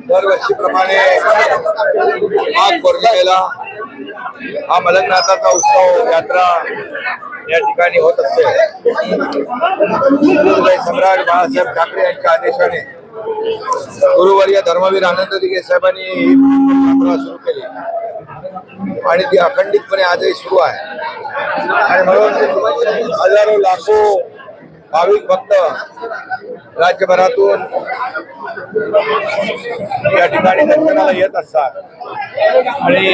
दरवर्षीप्रमाणे माघ पौर्णिमेला हा मलंगनाथाचा उत्सव यात्रा या ठिकाणी होत असते। सम्राट बाळासाहेब ठाकरे यांच्या आदेशाने गुरुवर्य धर्मवीर आनंद दिघे साहेबांनी ही यात्रा सुरू केली आणि ती अखंडितपणे आजही सुरू आहे। आणि म्हणून हजारो लाखो भाविक भक्त राज्यभरातून या ठिकाणी दर्शनाला येत असतात आणि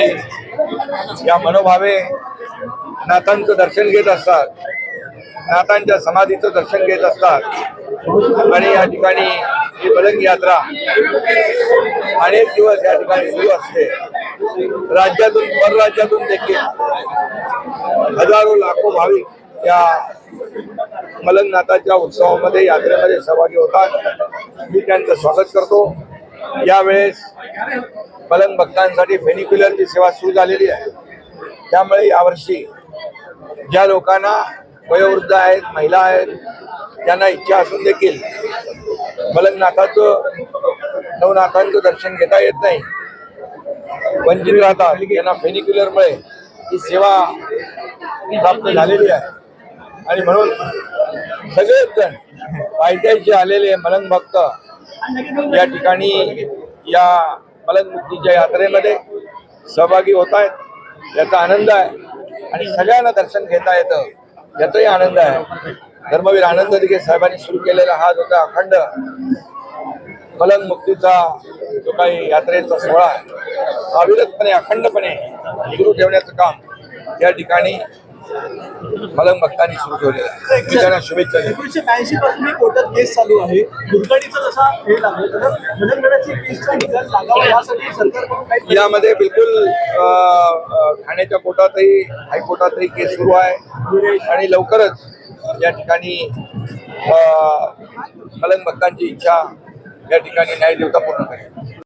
या मनोभावे नाथांचं दर्शन घेत असतात, नाथांच्या समाधीचं दर्शन घेत असतात। आणि या ठिकाणी ही मलंग यात्रा अनेक दिवस या ठिकाणी सुरू असते। राज्यातून परराज्यातून देखील हजारो लाखो भाविक या मलंगनाथाच्या उत्सवामध्ये यात्रेमध्ये सहभागी होतात। मी त्यांचं स्वागत करतो। यावेळेस मलंग भक्तांसाठी फेनिक्युलरची सेवा सुरू झालेली आहे, त्यामुळे यावर्षी ज्या लोकांना वयोवृद्ध आहेत, महिला आहेत, ज्यांना इच्छा असून देखील मलंगनाथाचं नवनाथांचं दर्शन घेता येत नाही, वंचित राहतात, यांना फेनिक्युलरमुळे ही सेवा प्राप्त झालेली आहे। आणि म्हणून सगळेच जण पायथ्याशी आलेले मलंग भक्त या ठिकाणी या मलंग मुक्तीच्या यात्रेमध्ये सहभागी होत आहेत। याचा आनंद आहे आणि सगळ्यांना दर्शन घेता येतं याचाही आनंद आहे। धर्मवीर आनंद दिघे साहेबांनी सुरू केलेला हा जो काही अखंड मलंग मुक्तीचा जो काही यात्रेचा सोहळा अविरतपणे अखंडपणे सुरू ठेवण्याचं काम या ठिकाणी मलंग भक्तांनी सुरू ठेवलेलं आहे। त्यांना शुभेच्छा। 1982 पासून कोर्टात केस चालू आहे। दुर्घटनेचा जसा हे लागलं तर मलंगगडाची केसचा निकाल लागावा यासाठी सरकारकडून काही यामध्ये बिलकुल ठाण्याच्या कोर्टातही हायकोर्टातही केस सुरू आहे आणि लवकरच या ठिकाणी मलंग भक्तांची इच्छा या ठिकाणी न्याय देवता पूर्ण करेल।